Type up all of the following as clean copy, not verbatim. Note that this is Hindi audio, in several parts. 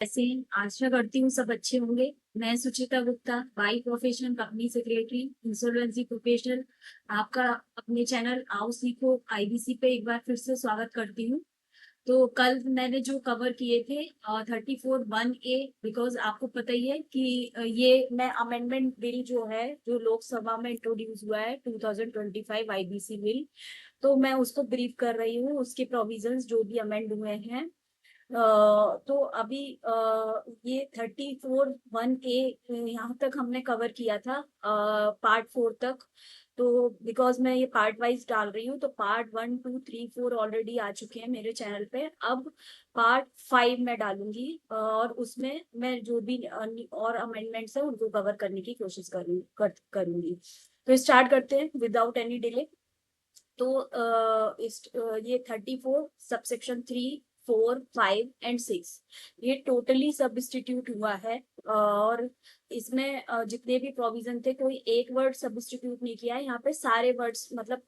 ऐसे आशा करती हूँ सब अच्छे होंगे। मैं Suchita Gupta, by professional company secretary, insolvency professional, आपका अपने चैनल आओ सीखो आईबीसी पे एक बार फिर से स्वागत करती हूँ। तो कल मैंने जो कवर किए थे 34(1)(a), बिकॉज आपको पता ही है कि ये मैं अमेंडमेंट बिल जो है जो लोकसभा में इंट्रोड्यूस हुआ है 2025 आईबीसी बिल, तो मैं उसको ब्रीफ कर रही हूँ, उसके प्रोविजंस जो भी अमेंड हुए हैं। तो अभी ये 34(1)(a) यहाँ तक हमने कवर किया था, पार्ट 4 तक। तो बिकॉज मैं ये पार्ट वाइज डाल रही हूँ, तो पार्ट 1, 2, 3, 4 ऑलरेडी आ चुके हैं मेरे चैनल पे। अब पार्ट 5 में डालूंगी और उसमें मैं जो भी और अमेंडमेंट्स है उनको कवर करने की कोशिश करूंगी। तो स्टार्ट करते हैं विदाउट एनी डिले। तो ये 34 सबसेक्शन 3, 4, 5 एंड 6 ये टोटली सब्स्टिट्यूट हुआ है। और इसमें जितने भी प्रोविजन थे कोई एक वर्ड सब्स्टिट्यूट नहीं किया है, यहाँ पे सारे वर्ड्स मतलब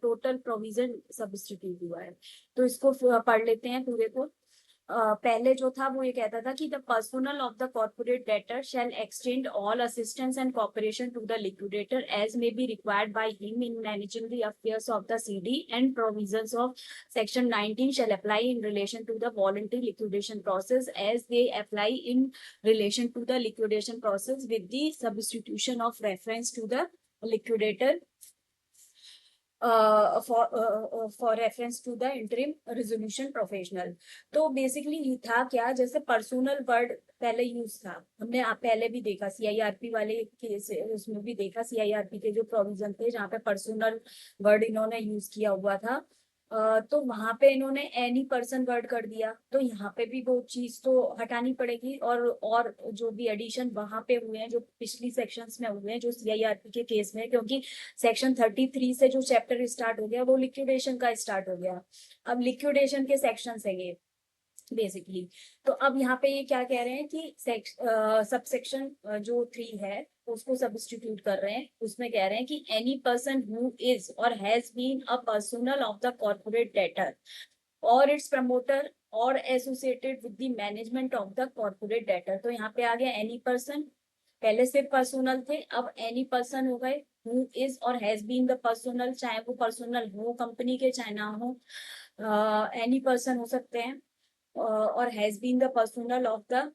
टोटल प्रोविजन सब्स्टिट्यूट हुआ है। तो इसको पढ़ लेते हैं पूरे को। पहले जो था वो ये कहता था कि the personnel of the corporate debtor shall extend all assistance and cooperation to the liquidator as may be required by him in managing the affairs of the CD and provisions of section 19 shall apply in relation to the voluntary liquidation process as they apply in relation to the liquidation process with the substitution of reference to the liquidator for reference to the interim resolution professional. तो बेसिकली ये था क्या, जैसे पर्सनल वर्ड पहले यूज था, हमने पहले भी देखा सीआईआरपी वाले केस, उसमें भी देखा सीआईआरपी के जो प्रोविजन थे जहाँ पे पर्सनल वर्ड इन्होंने यूज किया हुआ था। तो वहां पे इन्होंने एनी पर्सन वर्ड कर दिया, तो यहाँ पे भी वो चीज तो हटानी पड़ेगी। और जो भी एडिशन वहां पे हुए हैं जो पिछली सेक्शंस में हुए हैं जो सीआईआरपी के केस में, क्योंकि सेक्शन 33 से जो चैप्टर स्टार्ट हो गया वो लिक्विडेशन का स्टार्ट हो गया। अब लिक्विडेशन के सेक्शन है ये बेसिकली। तो अब यहाँ पे ये क्या कह रहे हैं कि सबसेक्शन जो 3 है उसको सब्स्टिट्यूट कर रहे हैं, उसमें कह रहे हैं कि एनी पर्सन हु इज और has been a personnel of the corporate debtor और इट्स प्रमोटर और associated with the management of the corporate debtor. तो यहाँ पे आ गया एनी पर्सन, पहले सिर्फ पर्सनल थे अब एनी पर्सन हो गए। हु इज और हैज बीन द पर्सनल, चाहे वो पर्सनल हो कंपनी के चाहे ना हो, एनी पर्सन हो सकते हैं। और has been the personnel of the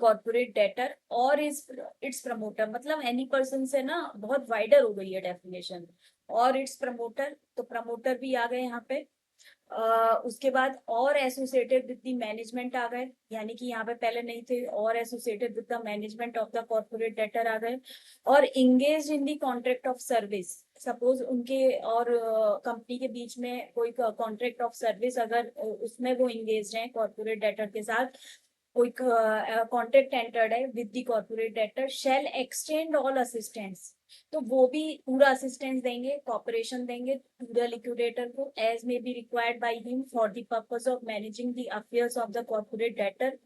corporate debtor और इज इट्स प्रमोटर, मतलब एनी पर्सन से ना बहुत वाइडर हो गई है डेफिनेशन। और इट्स प्रमोटर, तो प्रमोटर भी आ गए यहाँ पे। उसके बाद और एसोसिएटेड विद द मैनेजमेंट आ गए, यानी कि यहाँ पे पहले नहीं थे, और associated with the management of the corporate debtor आ गए। और engage in the contract of service, suppose उनके और कंपनी के बीच में कोई कॉन्ट्रैक्ट ऑफ सर्विस अगर उसमें वो इंगेज हैं कॉर्पोरेट डेटर के साथ, कोई कॉन्ट्रैक्ट एंटर्ड है with the corporate debtor shall extend all assistance, तो वो भी पूरा असिस्टेंस देंगे, कॉपरेशन देंगे टू द लिक्विडेटर को as may be required by him for the purpose of managing the affairs of the corporate debtor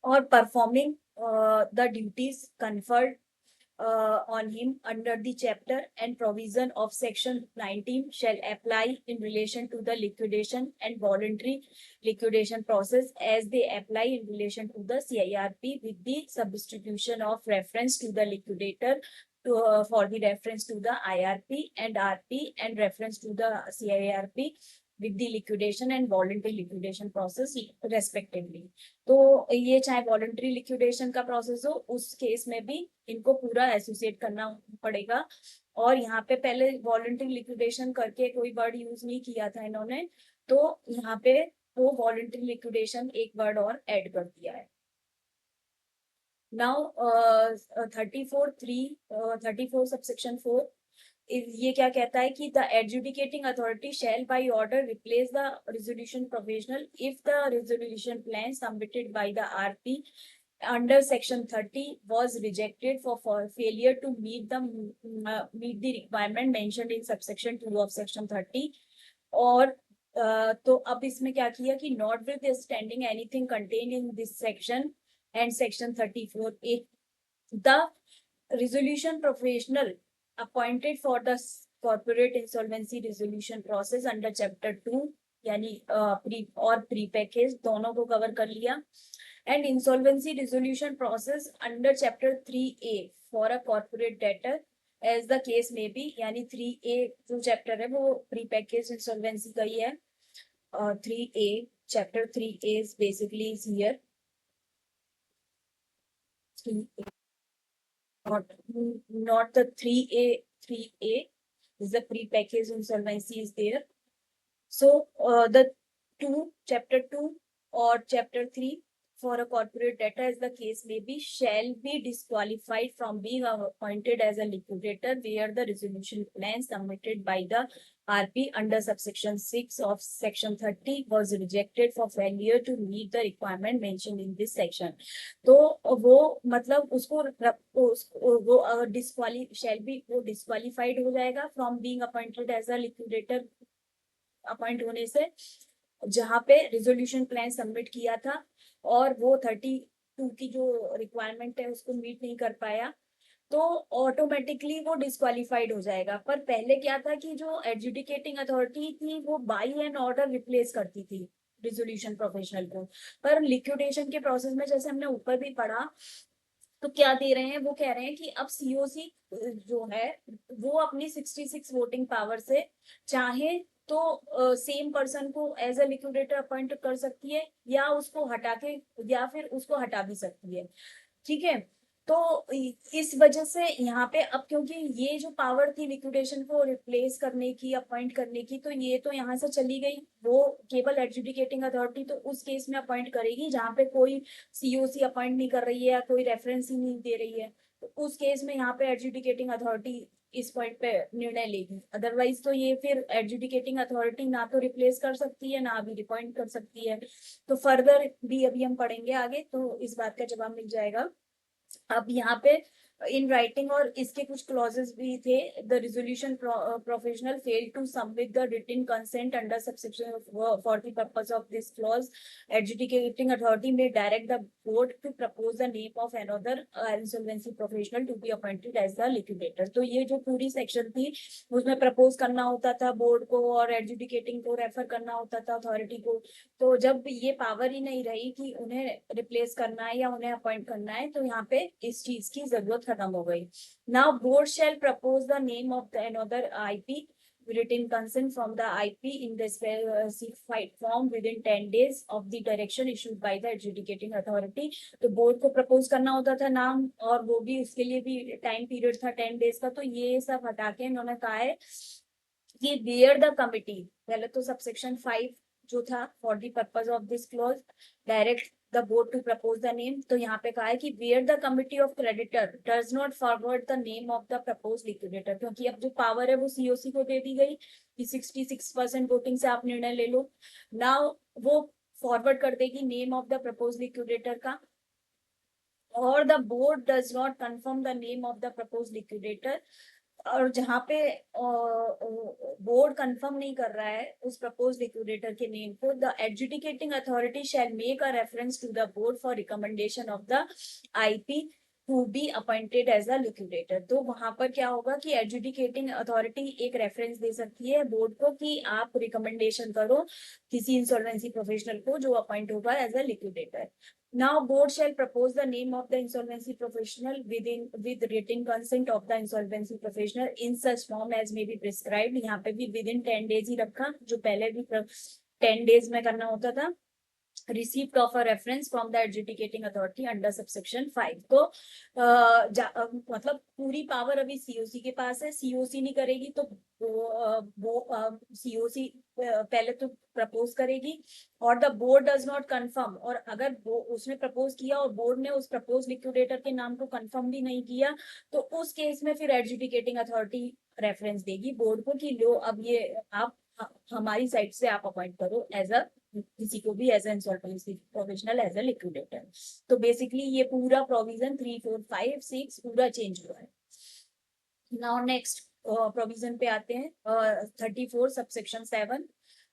और performing the duties conferred on him under the chapter and provision of section 19 shall apply in relation to the liquidation and voluntary liquidation process as they apply in relation to the CIRP with the substitution of reference to the liquidator for the reference to the IRP and RP and reference to the CIRP with the liquidation and voluntary liquidation process respectively। तो ये चाहे वॉलंटरी लिक्विडेशन का प्रोसेस हो उस केस में भी इनको पूरा एसोसिएट करना पड़ेगा। और यहाँ पे पहले वॉलंटरी लिक्विडेशन करके कोई वर्ड यूज नहीं किया था इन्होंने, तो यहाँ पे वो वॉलंटरी लिक्विडेशन एक वर्ड और ऐड कर दिया है। नाउ 34 सबसेक्शन 4 ये क्या कहता है कि the adjudicating authority shall by order replace the resolution provisional if the resolution plan submitted by the RP under section 30 was rejected for failure to meet the requirement mentioned in subsection 2 of section 30। और तो अब इसमें क्या किया कि notwithstanding anything contained in this section and section 34A, the resolution professional appointed for the corporate insolvency resolution process under chapter 2 यानी प्री और प्री पैकेज दोनों को कवर कर लिया। And insolvency resolution process under chapter 3A for a corporate debtor as the case may be, यानी 3A जो चैप्टर है वो प्री पैकेज इंसॉल्वेंसी का ही है। 3A chapter 3A is basically is here 3A, not the 3A is the pre-package insolvency is there. So the chapter 2 or chapter 3 for a corporate debtor as the case may be shall be disqualified from being appointed as a liquidator where the resolution plan submitted by the RP under subsection 6 of section 30 was rejected for failure to meet the requirement mentioned in this section. तो वो मतलब उसको वो डिस्क्वालिफाइड हो जाएगा from being appointed as a liquidator appoint होने से, जहां पे रिजोल्यूशन प्लान सबमिट किया था और वो 32 की जो रिक्वायरमेंट है उसको मीट नहीं कर पाया, तो ऑटोमेटिकली वो डिस्क्वालिफाइड हो जाएगा। पर पहले क्या था कि जो एडजुडिकेटिंग अथॉरिटी थी वो बाई एन ऑर्डर रिप्लेस करती थी रिजोल्यूशन प्रोफेशनल को। पर लिक्विडेशन के प्रोसेस में जैसे हमने ऊपर भी पढ़ा, तो क्या दे रहे हैं, वो कह रहे हैं कि अब सीओसी जो है वो अपनी 66 वोटिंग पावर से चाहे तो सेम पर्सन को एज अ लिक्विडेटर अपॉइंट कर सकती है या उसको हटा के या फिर उसको हटा भी सकती है। ठीक है, तो इस वजह से यहाँ पे अब क्योंकि ये जो पावर थी लिक्विडेशन को रिप्लेस करने की अपॉइंट करने की, तो ये तो यहाँ से चली गई। वो केवल एडजुडिकेटिंग अथॉरिटी तो उस केस में अपॉइंट करेगी जहाँ पे कोई सीओसी अपॉइंट नहीं कर रही है या कोई रेफरेंस ही नहीं दे रही है, तो उस केस में यहाँ पे एडजुडिकेटिंग अथॉरिटी इस पॉइंट पे निर्णय लेगी। अदरवाइज तो ये फिर एडजुडिकेटिंग अथॉरिटी ना तो रिप्लेस कर सकती है ना अभी रिपॉइंट कर सकती है। तो फर्दर भी अभी हम पढ़ेंगे आगे तो इस बात का जवाब मिल जाएगा। अब यहाँ पे इन राइटिंग और इसके कुछ क्लॉजेस भी थे। The resolution professional fail to submit the written consent under subsection for the purpose of this clause adjudicating authority may direct the board to propose the name of another insolvency professional to be appointed as the liquidator. तो ये जो पूरी सेक्शन थी उसमें प्रपोज करना होता था बोर्ड को और एडजुडिकेटिंग को रेफर करना होता था अथॉरिटी को। तो जब ये पावर ही नहीं रही कि उन्हें रिप्लेस करना है या उन्हें अपॉइंट करना है, तो यहाँ पे इस चीज की जरूरत खत्म हो गई। Now board shall propose the name of the another IP written consent from the IP in the specified form within 10 days of the direction issued by the adjudicating authority। तो बोर्ड को प्रपोज करना होता था नाम और वो भी उसके लिए भी टाइम पीरियड था 10 डेज का। तो ये सब हटा के इन्होंने कहा है कि वेयर द कमिटी, पहले तो सबसेक्शन 5 जो था for the purpose of this clause direct the board to propose the name, तो यहाँ पे कहा है कि where the committee of creditor does not forward the name of the propose liquidator, क्योंकि अब जो पावर है वो सीओसी को दे दी गई कि 66% वोटिंग से आप निर्णय ले लो। नाउ वो फॉरवर्ड कर देगी name of the propose liquidator का, और the board does not confirm the name of the propose liquidator, और जहाँ पे बोर्ड कंफर्म नहीं कर रहा है उस प्रपोज लिक्विडेटर के नेम को, the adjudicating authority shall make a reference to the board for recommendation of the IP to be appointed as a liquidator. तो वहां पर क्या होगा कि एडजुडिकेटिंग अथॉरिटी एक रेफरेंस दे सकती है बोर्ड को कि आप रिकमेंडेशन करो किसी इंसॉल्वेंसी प्रोफेशनल को जो अपॉइंट होगा as a liquidator. Now board shall propose the name of the insolvency professional with written consent of the insolvency professional in such form as may be prescribed। यहाँ पे भी within 10 days ही रखा, जो पहले भी 10 days में करना होता था। Receipt of a reference from the adjudicating authority under subsection 5। तो मतलब पूरी पावर अभी सीओसी के पास है, सीओसी नहीं करेगी तो वो सीओसी पहले तो प्रपोज करेगी और the board does not confirm, और अगर वो उसने प्रपोज किया और बोर्ड ने उस प्रपोज लिक्विडेटर के नाम को कंफर्म भी नहीं किया, तो उस केस में फिर एडजुडिकेटिंग अथॉरिटी रेफरेंस देगी बोर्ड को कि लो अब ये आप हमारी साइड से आप अपॉइंट करो एज अ किसी को भी as insolvency professional as a liquidator. तो बेसिकली ये पूरा प्रोविजन 3, 4, 5, 6 पूरा चेंज हुआ है। नाउ नेक्स्ट प्रोविजन पे आते हैं 34 सबसेक्शन 7।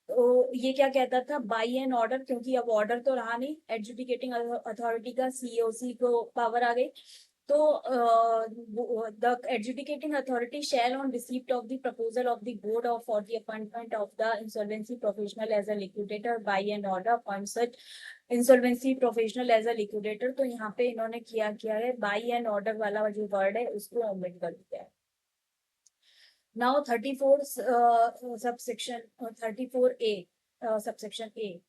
तो ये क्या कहता था, बाई एन ऑर्डर, क्योंकि अब ऑर्डर तो रहा नहीं, एडजुडिकेटिंग अथॉरिटी का सीओसी को पावर आ गई, तो the adjudicating authority shall on receipt of the proposal of the board of for the appointment of the insolvency professional as a liquidator by an order appoint such insolvency professional as a liquidator. तो यहाँ पे इन्होंने किया है बाय एन ऑर्डर वाला जो वर्ड है उसको ओमिट कर दिया है। नाउ 34 सबसेक्शन 34A सबसेक्शन ए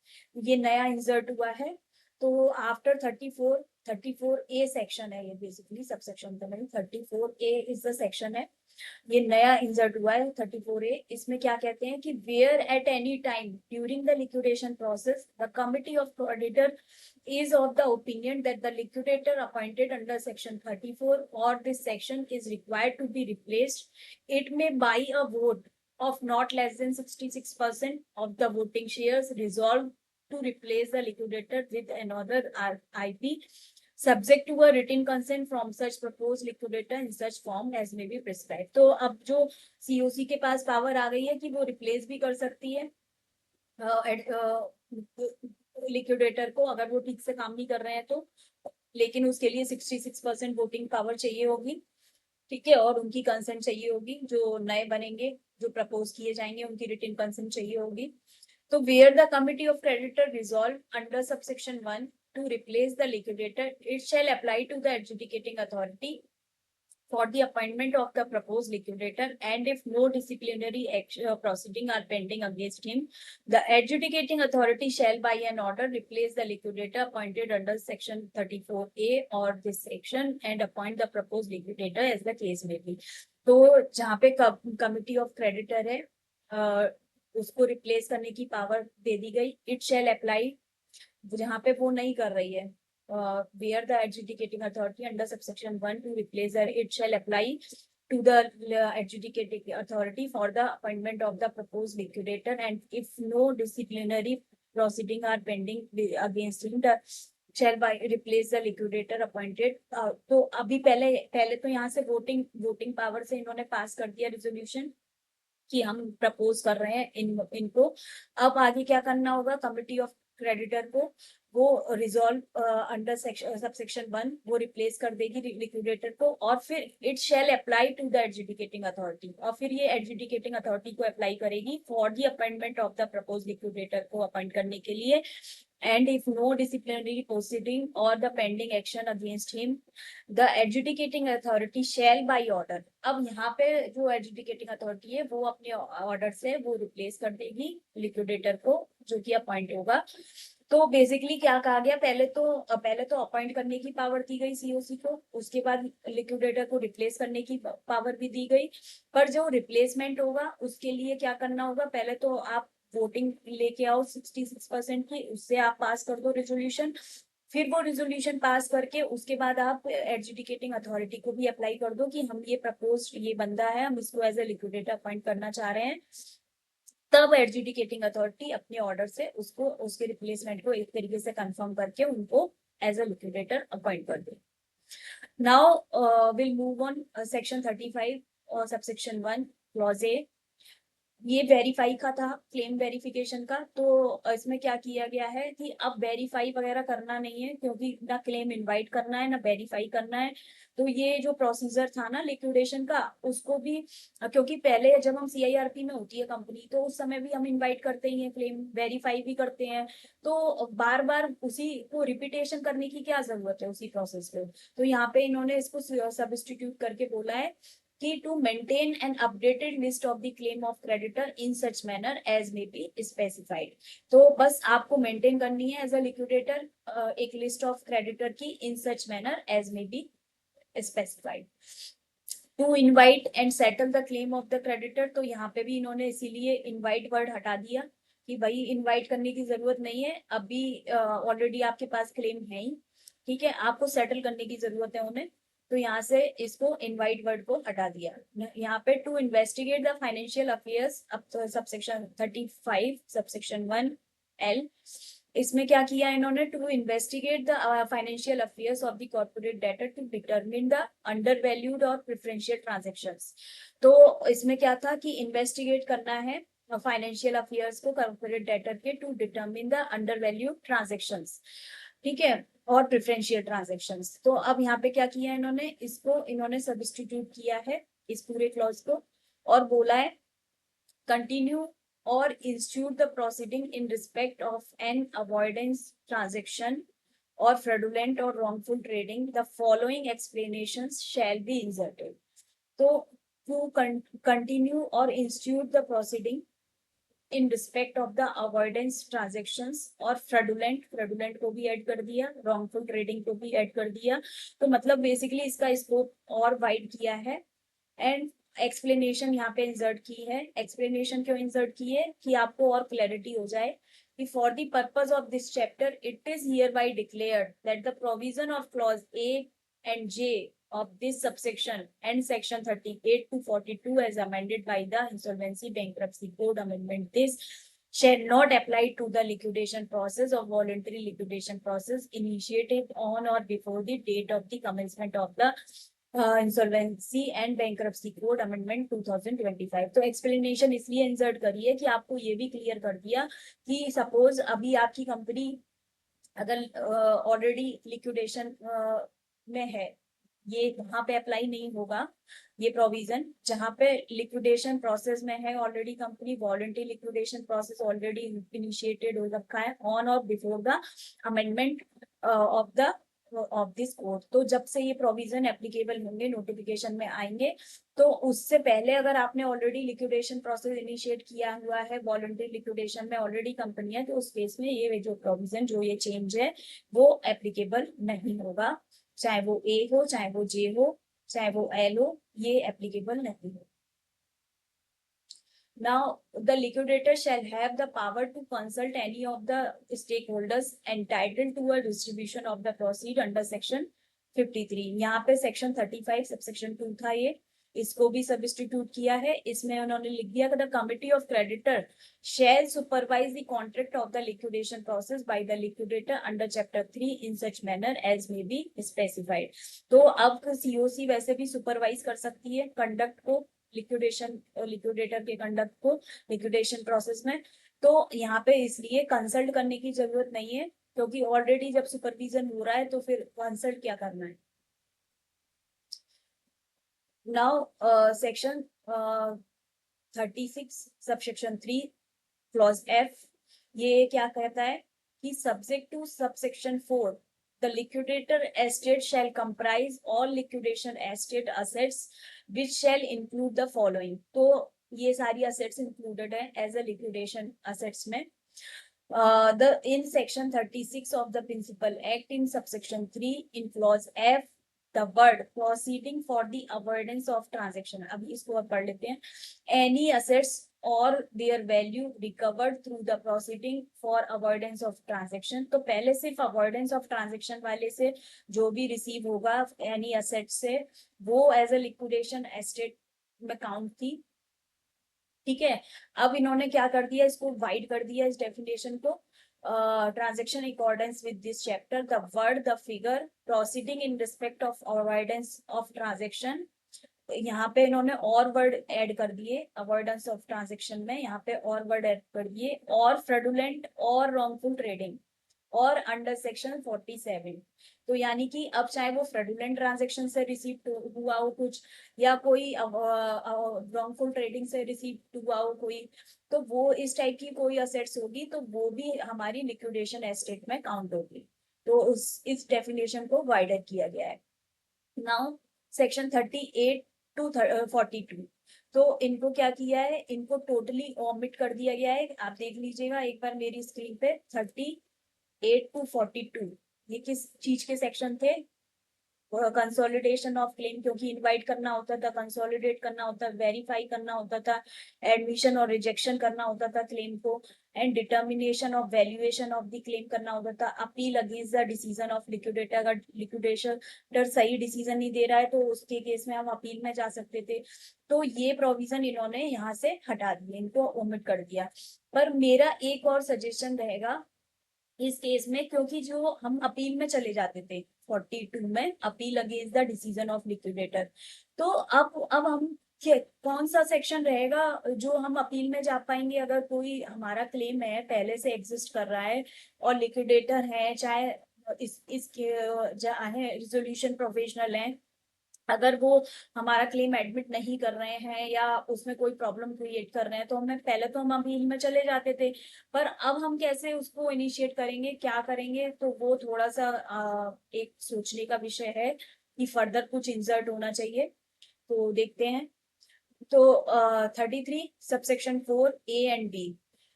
ये नया इंसर्ट हुआ है। तो आफ्टर 34A सेक्शन है ये बेसिकली सबसेक्शन तो नहीं 34A इज द सेक्शन है। ये नया इंसर्ट हुआ है 34A। इसमें क्या कहते हैं कि where at any time during the liquidation process the committee of creditor is of the opinion that the liquidator appointed under section 34 or this section is required to be replaced, it may by a vote of not less than 66% of the voting shares resolve to replace the liquidator with another IP subject to a written consent from such proposed liquidator in such form as may be prescribed। तो अब जो COC के पास पावर आ गई है कि वो रिप्लेस भी कर सकती है लिक्विडेटर को अगर वो ठीक से काम नहीं कर रहे हैं तो, लेकिन उसके लिए 66% वोटिंग पावर चाहिए होगी, ठीक है, और उनकी कंसेंट चाहिए होगी। जो नए बनेंगे जो प्रपोज किए जाएंगे उनकी रिटन कंसेंट चाहिए होगी। तो where the committee of creditor resolve under subsection 1 to replace the liquidator, it shall apply to the adjudicating authority for the appointment of the proposed liquidator, and if no disciplinary proceeding are pending against him, the adjudicating authority shall by an order replace the liquidator appointed under section 34A or this section and appoint the proposed liquidator as the case may be। तो जहाँ पे कमिटी ऑफ क्रेडिटर है उसको रिप्लेस करने की पावर दे दी गई। इट शेल अप्लाई जहाँ पे वो नहीं कर रही है where the adjudicating authority under subsection 1 to replace her, it shall apply to the adjudicating authority for the appointment of the proposed liquidator, and if no disciplinary proceeding are pending against him, the shall by replace the liquidator appointed। तो अभी पहले तो यहाँ से वोटिंग पावर से इन्होंने पास कर दिया रिजोल्यूशन कि हम प्रपोज कर रहे हैं इनको। अब आगे क्या करना होगा, कमिटी ऑफ क्रेडिटर को वो रिजॉल्व अंडर सबसेक्शन 1 वो रिप्लेस कर देगी लिक्विडेटर को, और फिर it shall apply to the adjudicating authority, और फिर ये एडजुडिकेटिंग अथॉरिटी को अप्लाई करेगी for the appointment of the propose liquidator को अपॉइंट करने के लिए। and if no disciplinary proceeding or the pending action against him, the adjudicating authority shall by order। अब यहाँ पे जो adjudicating authority है वो अपने ऑर्डर से वो रिप्लेस कर देगी लिक्विडेटर को जो कि अपॉइंट होगा। तो बेसिकली क्या कहा गया, पहले तो अपॉइंट करने की पावर दी गई COC को, उसके बाद लिक्विडेटर को रिप्लेस करने की पावर भी दी गई। पर जो रिप्लेसमेंट होगा उसके लिए क्या करना होगा, पहले तो आप वोटिंग लेके आओ 66% की, उससे आप पास कर दो रेजोल्यूशन। फिर वो रेजोल्यूशन पास करके उसके बाद आप एडजुडिकेटिंग अथॉरिटी को भी अप्लाई कर दो कि हम ये प्रपोज ये बंदा है हम इसको एज ए लिक्विडेटर अपॉइंट करना चाह रहे हैं। तब एडजुडिकेटिंग अथॉरिटी अपने ऑर्डर से उसको उसके रिप्लेसमेंट को एक तरीके से कंफर्म करके उनको एज ए लिक्विडेटर अपॉइंट कर दे। Now will move on section 35 subsection 1 clause A. ये वेरीफाई का था, क्लेम वेरिफिकेशन का। तो इसमें क्या किया गया है कि अब वेरीफाई वगैरह करना नहीं है, क्योंकि ना क्लेम इनवाइट करना है ना वेरीफाई करना है। तो ये जो प्रोसीजर था ना लिक्विडेशन का उसको भी, क्योंकि पहले जब हम CIRP में होती है कंपनी तो उस समय भी हम इनवाइट करते ही हैं, क्लेम वेरीफाई भी करते हैं। तो बार बार उसी को रिपीटेशन करने की क्या जरूरत है उसी प्रोसेस को। तो यहाँ पे इन्होंने इसको सब्स्टिट्यूट करके बोला है कि to maintain an updated list of the claim of creditor in such manner as may be specified। तो बस आपको मेंटेन करनी है एज अ लिक्विडेटर एक लिस्ट ऑफ क्रेडिटर की in such manner as may be specified। to invite and settle the claim of the creditor, तो यहाँ पे भी इन्होंने इसीलिए invite वर्ड हटा दिया कि भाई इनवाइट करने की जरूरत नहीं है, अभी ऑलरेडी आपके पास क्लेम है ही, ठीक है, आपको सेटल करने की जरूरत है उन्हें। तो यहाँ से इसको इनवाइट वर्ड को हटा दिया। यहाँ पे to investigate the financial affairs अब सबसेक्शन 35 सबसेक्शन 1L। इसमें क्या किया इन्होंने, to investigate the financial affairs of the corporate debtor to determine the undervalued और प्रेफरेंशियल ट्रांजेक्शंस। तो इसमें क्या था कि इन्वेस्टिगेट करना है फाइनेंशियल अफेयर्स को कॉर्पोरेट डेटर के to determine the undervalue transactions, ठीक है। और प्रिफरेंशियल ट्रांजेक्शन्स। तो अब यहाँ पे क्या किया इन्होंने, इसको इन्होंने सब्स्टिट्यूट किया है इस पूरे क्लॉज को, और बोला है कंटिन्यू और institute the proceeding in respect of an avoidance transaction or fraudulent or wrongful trading, the following explanations shall be inserted. तो to continue or institute the proceeding in respect of the avoidance transactions और fraudulent को भी ऐड कर दिया, wrongful trading को भी ऐड कर दिया। तो मतलब बेसिकली इसका स्कोप और वाइड किया है। एंड एक्सप्लेनेशन यहाँ पे इंसर्ट की है। एक्सप्लेनेशन क्यों इंसर्ट की है कि आपको और क्लैरिटी हो जाए कि for the purpose of this chapter it is here by declared that the provision of clause A and J of this subsection and section 38 to 42 as amended by the Insolvency Bankruptcy Code amendment, this shall not apply to the liquidation process or voluntary liquidation process initiated on or before the date of the commencement of the insolvency and bankruptcy code amendment 2025। तो एक्सप्लेनेशन इसलिए इंसर्ट करी है कि आपको ये भी क्लियर कर दिया कि सपोज अभी आपकी कंपनी अगर ऑलरेडी लिक्विडेशन में है, ये वहां पे अप्लाई नहीं होगा ये प्रोविजन। जहां पे लिक्विडेशन प्रोसेस में है already company, voluntary liquidation process already initiated हो रखा है ऑन और before the amendment of this code. तो जब से ये प्रोविजन एप्लीकेबल होंगे, नोटिफिकेशन में आएंगे, तो उससे पहले अगर आपने ऑलरेडी लिक्विडेशन प्रोसेस इनिशिएट किया हुआ है, वॉलंटरी लिक्विडेशन में ऑलरेडी कंपनी है, तो उस केस में ये जो प्रोविजन, जो ये चेंज है वो एप्लीकेबल नहीं होगा। चाहे वो ए हो, चाहे वो जे हो, चाहे वो एल हो, ये एप्लीकेबल नहीं हो। Now, the liquidator shall have the power to consult any of the stakeholders entitled to a distribution of the proceed under section 53। यहाँ पे section 35 subsection 2 था, ये इसको भी सब्स्टिट्यूट किया है। इसमें उन्होंने लिख दिया the committee of creditor shall supervise the contract of the liquidation process by the liquidator under chapter 3 in such manner as may be specified। तो अब सीओसी वैसे भी सुपरवाइज कर सकती है कंडक्ट को, लिक्विडेटर के कंडक्ट को लिक्विडेशन प्रोसेस में। तो यहाँ पे इसलिए कंसल्ट करने की जरूरत नहीं है, क्योंकि ऑलरेडी जब सुपरविजन हो रहा है तो फिर कंसल्ट क्या करना है। Now section 36 subsection 3 clause F, ये क्या कहता है कि subject to subsection 4 the liquidator estate shall comprise all liquidation estate assets which shall include the following। तो ये सारी assets included है as a liquidation assets में। The in section 36 of the Principal Act in subsection 3 in clause F the word proceeding for the avoidance of transaction, अभी इसको अब पढ़ लेते हैं। Any assets or their value recovered through the proceeding for avoidance of transaction। तो पहले सिर्फ avoidance of transaction वाले से जो भी रिसीव होगा any asset से, वो as a liquidation estate में काउंट थी। ठीक है, अब इन्होंने क्या कर दिया, इसको वाइड कर दिया इस डेफिनेशन को। Transaction accordance with this chapter the word the figure proceeding in respect of avoidance of transaction, यहाँ पे इन्होंने और वर्ड ऐड कर दिए अवॉइडेंस ऑफ ट्रांजेक्शन में, यहाँ पे और वर्ड ऐड कर दिए, और फ्रॉडुलेंट और रॉन्गफुल ट्रेडिंग और अंडर सेक्शन 47। तो यानी कि अब चाहे वो फ्रॉडुलेंट ट्रांजेक्शन से रिसीव हुआ हो कुछ, या कोई रॉन्गफुल ट्रेडिंग से रिसीव हुआ हो कोई, तो वो इस टाइप की कोई असेट्स होगी तो वो भी हमारी लिक्विडेशन एस्टेट में काउंट होगी। तो इस डेफिनेशन को वाइडर किया गया है। नाउ सेक्शन 38 टू 42, तो इनको क्या किया है, इनको टोटली ऑमिट कर दिया गया है। आप देख लीजिएगा एक बार मेरी स्क्रीन पे 38 टू 42, ये किस चीज के सेक्शन थे, कंसोलिडेशन ऑफ क्लेम, क्योंकि इनवाइट करना होता था, कंसोलिडेट करना होता, वेरीफाई करना होता था, एडमिशन और रिजेक्शन करना होता था क्लेम को, and determination of valuation of the claim करना होता था, appeal against the decision of liquidator, अगर लिक्विडेटर सही डिसीजन नहीं दे रहा है तो उसके केस में हम अपील में जा सकते थे। तो ये प्रोविजन इन्होंने यहाँ से हटा दिया, इनको ओमिट कर दिया। पर मेरा एक और सजेशन रहेगा इस केस में, क्योंकि जो हम अपील में चले जाते थे 42 में, appeal against the decision of liquidator, तो अब हम कौन सा सेक्शन रहेगा जो हम अपील में जा पाएंगे। अगर कोई हमारा क्लेम है पहले से एग्जिस्ट कर रहा है और लिक्विडेटर है, चाहे इसके जहाँ है रिजोल्यूशन प्रोफेशनल हैं, अगर वो हमारा क्लेम एडमिट नहीं कर रहे हैं या उसमें कोई प्रॉब्लम क्रिएट कर रहे हैं, तो हमें पहले तो हम अपील में चले जाते थे, पर अब हम कैसे उसको इनिशिएट करेंगे, क्या करेंगे, तो वो थोड़ा सा एक सोचने का विषय है कि फर्दर कुछ इंसर्ट होना चाहिए। तो देखते हैं। तो 33 subsection 4 A and B।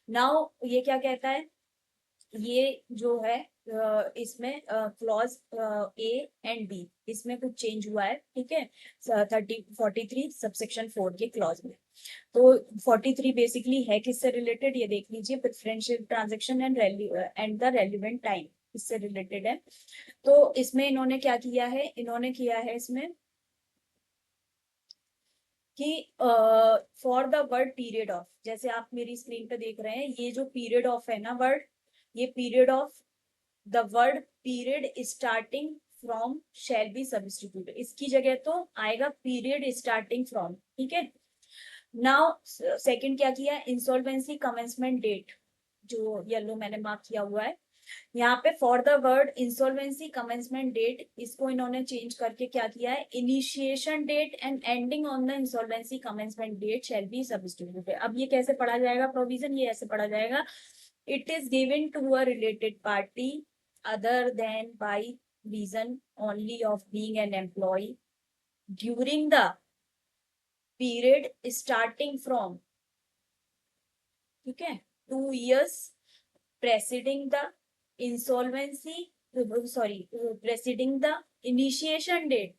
Now ये क्या कहता है, ये जो है इसमें क्लॉज A and B इसमें कुछ चेंज हुआ है, ठीक है, 43 सबसेक्शन 4 के क्लॉज में। तो 43 बेसिकली है किससे रिलेटेड, ये देख लीजिए, preferential transaction and the relevant time, इससे रिलेटेड है। तो इसमें इन्होंने क्या किया है, इन्होंने किया है इसमें कि for the word period of, जैसे आप मेरी स्क्रीन पे देख रहे हैं, ये जो पीरियड ऑफ है ना वर्ड, ये period of the word period starting from shall be substitute, इसकी जगह तो आएगा पीरियड स्टार्टिंग फ्रॉम, ठीक है। नाउ सेकंड क्या किया, इंसॉल्वेंसी कमेंसमेंट डेट, जो येलो मैंने मार्क किया हुआ है यहाँ पे, for the word insolvency commencement date, इसको इन्होंने चेंज करके क्या किया है, initiation date and ending on the insolvency commencement date shall be substituted. अब ये कैसे पढ़ा जाएगा प्रोविजन, ये ऐसे पढ़ा जाएगा, it is given to a related party other than by reason only of being an employ during the period starting from, ठीक है, 2 years preceding the insolvency, sorry, preceding the initiation date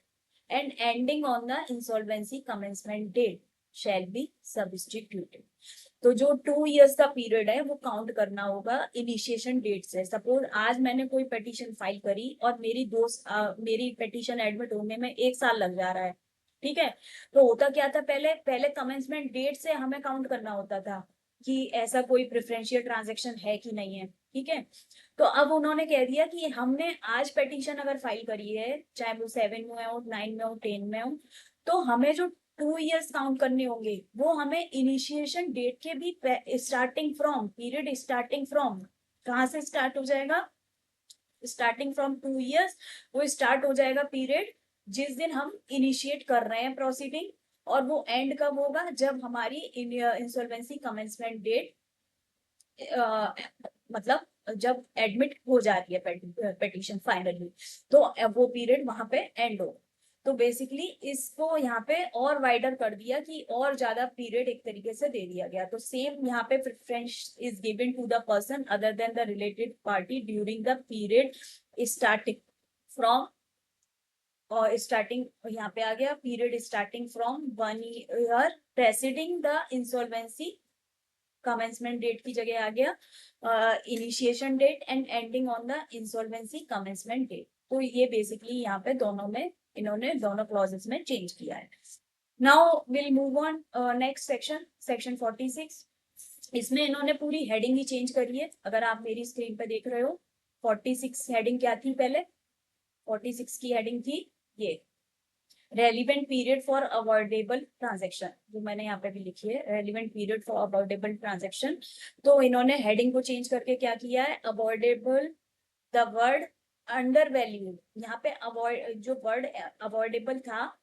and ending on the insolvency commencement date shall be substituted। तो जो 2 years का पीरियड है वो काउंट करना होगा इनिशिएशन डेट से। सपोज आज मैंने कोई पिटीशन फाइल करी और मेरी पिटीशन एडमिट होने में 1 साल लग जा रहा है, ठीक है, तो होता क्या था, पहले पहले कमेंसमेंट डेट से हमें काउंट करना होता था कि ऐसा कोई प्रेफरेंशियल ट्रांजैक्शन है कि नहीं है, ठीक है। तो अब उन्होंने कह दिया कि हमने आज पिटीशन अगर फाइल करी है, चाहे वो 7 में हो, 9 में हो, 10 में हो, तो हमें जो 2 years काउंट करने होंगे वो हमें इनिशिएशन डेट के भी starting from, period starting from, कहाँ से स्टार्ट हो जाएगा, स्टार्टिंग फ्रॉम 2 years, वो स्टार्ट हो जाएगा पीरियड जिस दिन हम इनिशिएट कर रहे हैं प्रोसीडिंग, और वो एंड कब होगा, जब हमारी इंसॉल्वेंसी कमेंसमेंट डेट, मतलब जब एडमिट हो जा रही है पिटीशन फाइनली, तो वो पीरियड वहां पे एंड हो। तो बेसिकली इसको यहाँ पे और वाइडर कर दिया कि और ज्यादा पीरियड एक तरीके से दे दिया गया। तो सेम यहाँ पे preference is given to the person other than the related party during the period starting from, और स्टार्टिंग यहाँ पे आ गया period starting from 1 year preceding the insolvency commencement date की जगह आ गया initiation date and ending on the insolvency commencement date. तो ये बेसिकली यहाँ पे दोनों में इन्होंने दोनों क्लॉजेस में चेंज किया है। Now will move on next section, section 46। इसमें इन्होंने पूरी हेडिंग ही चेंज करी है। अगर आप मेरी स्क्रीन पे देख रहे हो, 46 हेडिंग क्या थी पहले, 46 की हेडिंग थी ये, relevant period for avoidable transaction, जो मैंने यहाँ पे भी लिखी है, relevant period for avoidable transaction. तो इन्होंने हेडिंग को चेंज करके क्या किया है, avoidable, the word under value, यहाँ पे अवॉइड, जो वर्ड अवॉइडेबल था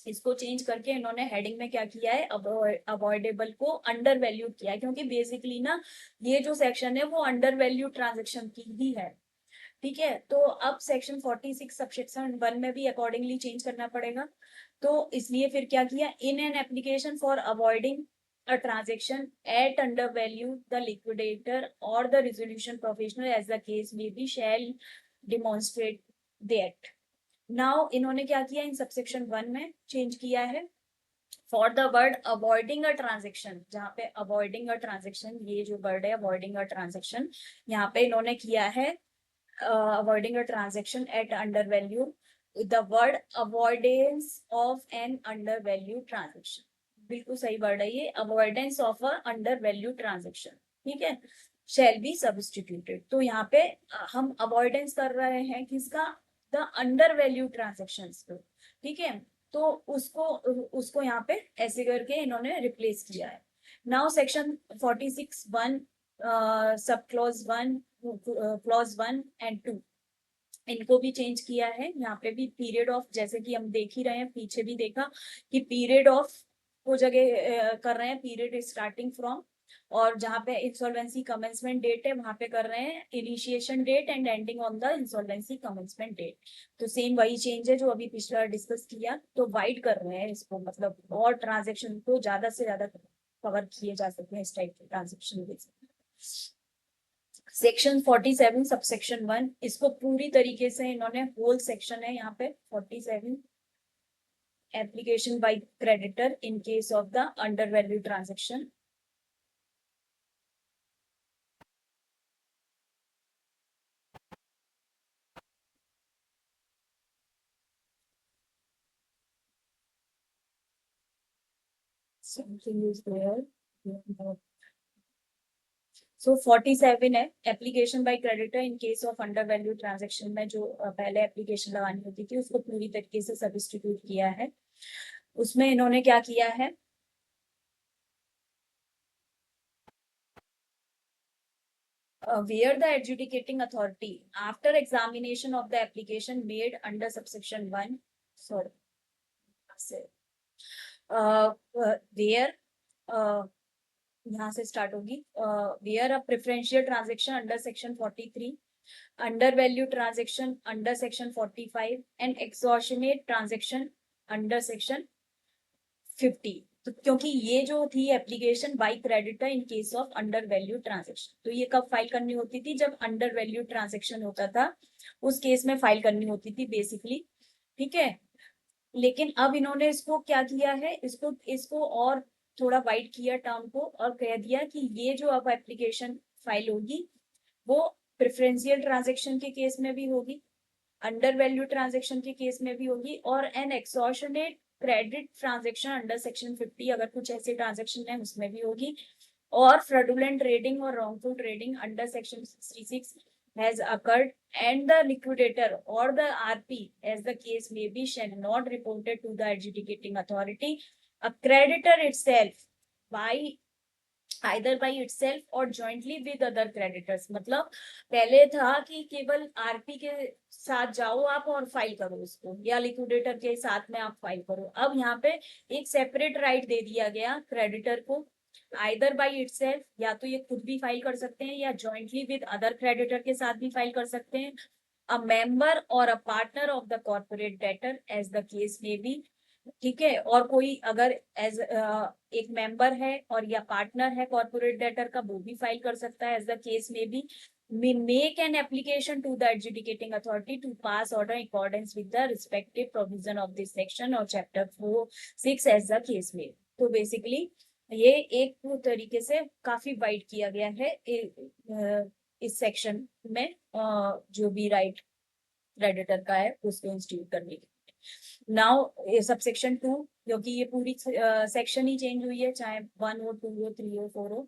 इसको चेंज करके इन्होंने हेडिंग में क्या किया है, अवॉइडेबल को अंडर वैल्यू किया है, क्योंकि बेसिकली ना ये जो सेक्शन है वो अंडर वैल्यू ट्रांजेक्शन की ही है, ठीक है। तो अब सेक्शन 46 सबसेक्शन 1 में भी अकॉर्डिंगली चेंज करना पड़ेगा। तो इसलिए फिर क्या किया, in an application for avoiding a transaction at under value the liquidator or the resolution professional as the case may be shall demonstrate that। Now इन्होंने क्या किया, इन सबसेक्शन 1 में चेंज किया है, for the word avoiding a transaction, जहाँ पे अवॉइडिंग अ ट्रांजेक्शन, ये जो वर्ड है अवॉइडिंग अ ट्रांजेक्शन, यहाँ पे इन्होंने किया है avoiding a transaction at undervalue, the word avoidance of an undervalue transaction, बिल्कुल सही वर्ड है ये, avoidance of a undervalue transaction, ठीक है, शैल बी सब्स्टिट्यूटेड। तो यहाँ पे हम अवॉइडेंस कर रहे हैं किसका, द अंडरवैल्यू ट्रांजेक्शन को, ठीक है। तो उसको उसको यहाँ पे ऐसे करके इन्होंने रिप्लेस किया है। Now section 46 1 sub clause 1 clause 1 and 2, इनको भी चेंज किया है। यहाँ पे भी पीरियड ऑफ, जैसे कि हम देख ही रहे हैं, पीछे भी देखा कि पीरियड ऑफ को जगह कर रहे हैं पीरियड स्टार्टिंग फ्रॉम, और जहाँ पे इंसॉल्वेंसी कमेंसमेंट डेट है वहां पे कर रहे हैं initiation date and ending on the insolvency commencement date. तो सेम वही चेंज है जो अभी पिछला डिस्कस किया, तो वाइड कर रहे हैं इसको, मतलब और ट्रांजेक्शन को ज्यादा से ज्यादा कवर किए जा सकते हैं इस टाइप के ट्रांजेक्शन। सेक्शन 47 सबसेक्शन 1, इसको पूरी तरीके से इन्होंने होल सेक्शन है यहाँ पे 47, application by creditor in case of the undervalue transaction. Something is there. सो 47 है application by creditor in case of under value transaction में, जो पहले एप्लीकेशन लगानी होती थी उसको पूरी तरीके से सब्स्टिट्यूट किया है। उसमें इन्होंने क्या किया है, where the adjudicating authority after examination of the application made under subsection 1, sorry, where यहाँ से स्टार्ट होगी, where a preferential transaction under section 43, under value transaction under section 45 and extortionate transaction under section 50। तो क्योंकि ये जो थी application by creditor in case of under value transaction, तो ये कब फाइल करनी होती थी, जब अंडर वैल्यू ट्रांजेक्शन होता था उस केस में फाइल करनी होती थी बेसिकली। ठीक है, लेकिन अब इन्होंने इसको क्या किया है, इसको इसको और थोड़ा वाइड किया टर्म को, और कह दिया कि ये जो अब एप्लीकेशन फाइल होगी वो प्रेफरेंशियल ट्रांजेक्शन के केस में भी होगी, अंडर वैल्यू ट्रांजेक्शन के केस में भी होगी, और an extortionate credit transaction under section 50 अगर कुछ ऐसे ट्रांजेक्शन है उसमें भी होगी, और फ्रॉडुलेंट ट्रेडिंग और wrongful trading under section 66 has occurred and the liquidator or the RP as the case may be shall not report it to the adjudicating authority, a creditor itself by either by itself और जॉइंटली विद अदर क्रेडिटर्स। मतलब पहले था कि केवल आरपी के साथ जाओ आप और फाइल करो उसको, या लिक्विडेटर के साथ में आप फाइल करो। अब यहाँ पे एक सेपरेट राइट दे दिया गया क्रेडिटर को, आइदर बाई इटसेल्फ, या तो ये खुद भी फाइल कर सकते हैं या जॉइंटली विद अदर क्रेडिटर के साथ भी फाइल कर सकते हैं, अ मेंबर और a partner of the corporate debtor as the case may be. ठीक है, और कोई अगर एज एक मेंबर है और या पार्टनर है कॉर्पोरेट डेटर का, वो भी फाइल कर सकता है as the case may be. Make an application to the adjudicating authority to pass order in accordance with the respective provision of this section और chapter 4-6 as the case may. तो बेसिकली ये एक तरीके से काफी वाइड किया गया है इस सेक्शन में, जो भी राइट क्रेडिटर का है उसको इंस्टीट्यूट करने के। नाउ सबसेक्शन 2, क्योंकि ये पूरी सेक्शन ही चेंज हुई है, चाहे 1 हो, 2 हो, 3 हो, 4 हो।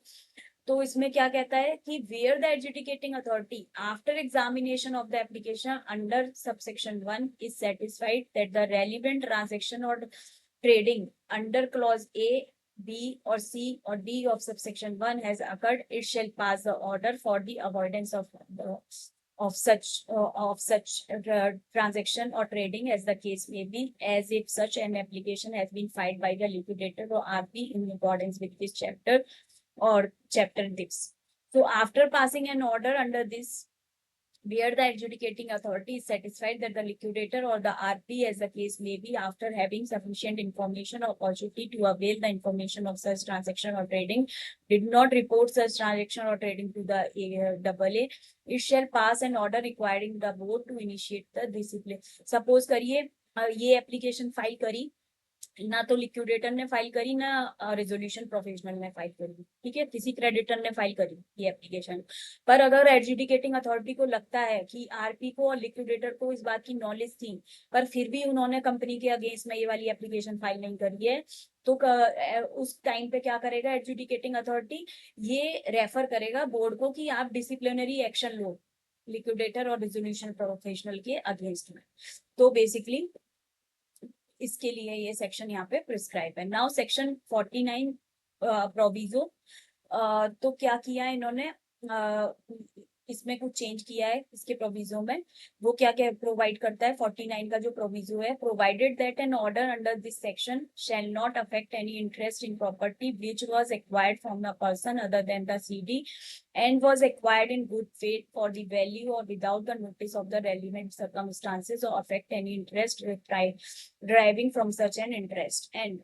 तो इसमें क्या कहता है कि where the adjudicating authority after examination of the application under subsection 1 is satisfied that the relevant transaction और trading under clause A, B और सी और D of subsection 1 has occurred, it shall pass the order for the avoidance of such transaction or trading as the case may be, as if such an application has been filed by the liquidator or RP in accordance with this chapter or chapter 6. So after passing an order under this, where the adjudicating authority is satisfied that the liquidator or the RP as the case may be, after having sufficient information or opportunity to avail the information of such transaction or trading, did not report such transaction or trading to the AA, it shall pass an order requiring the board to initiate the discipline. Suppose करिए ये एप्लीकेशन फाइल करी, ना तो लिक्विडेटर ने फाइल करी ना रेजोल्यूशन प्रोफेशनल ने फाइल करी, ठीक है, किसी क्रेडिटर ने फाइल करी ये एप्लीकेशन, पर अगर एडजुडिकेटिंग अथॉरिटी को लगता है कि आरपी को और लिक्विडेटर को इस बात की नॉलेज थी पर फिर भी उन्होंने कंपनी के अगेंस्ट में ये वाली एप्लीकेशन फाइल नहीं करी है, तो उस टाइम पे क्या करेगा एडजुडिकेटिंग अथॉरिटी, ये रेफर करेगा बोर्ड को कि आप डिसिप्लिनरी एक्शन लो लिक्विडेटर और रेजोल्यूशन प्रोफेशनल के अगेंस्ट में। तो बेसिकली इसके लिए ये सेक्शन यहाँ पे प्रिस्क्राइब है। नाउ सेक्शन 49 प्रोविजो, तो क्या किया इन्होंने, इसमें कुछ चेंज किया है इसके प्रोविजो में। वो क्या क्या प्रोवाइड करता है, 49 का जो प्रोविजो है, provided that an order under this section shall not affect any interest in property which was acquired from a person other than the CD and was acquired in good faith for the value or without the notice of the relevant circumstances or affect any interest deriving from such an interest। And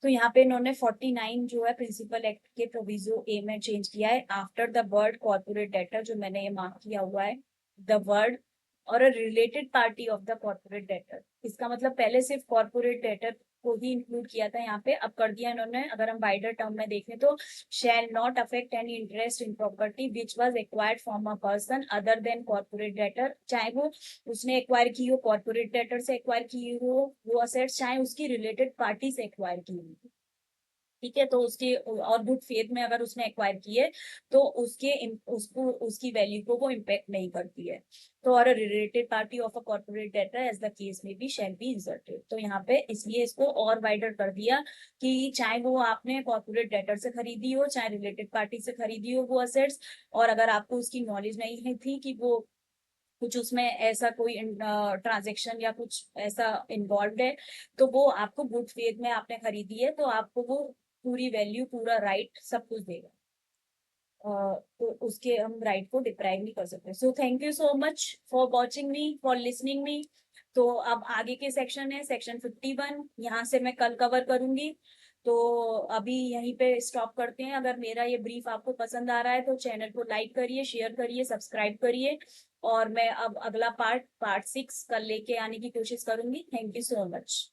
तो यहाँ पे इन्होंने 49 जो है प्रिंसिपल एक्ट के प्रोविजो ए में चेंज किया है। After the word corporate debtor, जो मैंने ये मार्क किया हुआ है, द वर्ड और अ related party of the corporate debtor. इसका मतलब पहले सिर्फ कॉर्पोरेट डेटर को ही इंक्लूड किया था, यहाँ पे अब कर दिया इन्होंने। अगर हम वाइडर टर्म में देखें तो शैल not affect any interest in property which was acquired from a person other then corporate debtor, चाहे वो उसने एक्वायर की हो, कॉर्पोरेट डेटर से एक्वायर की हो वो असेट्स, चाहे उसकी रिलेटेड पार्टी से एक्वायर की हो। ठीक है, तो उसके और गुड फेथ में अगर उसने एक्वायर की है तो उसको उसकी वैल्यू को वो इम्पेक्ट नहीं करती है। तो और related party of a corporate debtor as the case may be shall be inserted. तो यहाँ पे इसलिए इसको और वाइडर कर दिया कि चाहे वो आपने कॉर्पोरेट डेटर से खरीदी हो, चाहे रिलेटेड पार्टी से खरीदी हो वो असेट्स, और अगर आपको उसकी नॉलेज नहीं है थी कि वो कुछ उसमें ऐसा कोई ट्रांजेक्शन या कुछ ऐसा इन्वॉल्व है, तो वो आपको गुड फेथ में आपने खरीदी है तो आपको वो पूरी वैल्यू, पूरा राइट सब कुछ देगा। तो उसके हम राइट को डिप्राइव नहीं कर सकते। So thank you so much for watching me, for listening me. तो अब आगे के सेक्शन है सेक्शन 51, यहाँ से मैं कल कवर करूंगी। तो अभी यहीं पे स्टॉप करते हैं। अगर मेरा ये ब्रीफ आपको पसंद आ रहा है तो चैनल को लाइक करिए, शेयर करिए, सब्सक्राइब करिए। और मैं अब अगला पार्ट 6 कल लेके आने की कोशिश करूंगी। Thank you so much.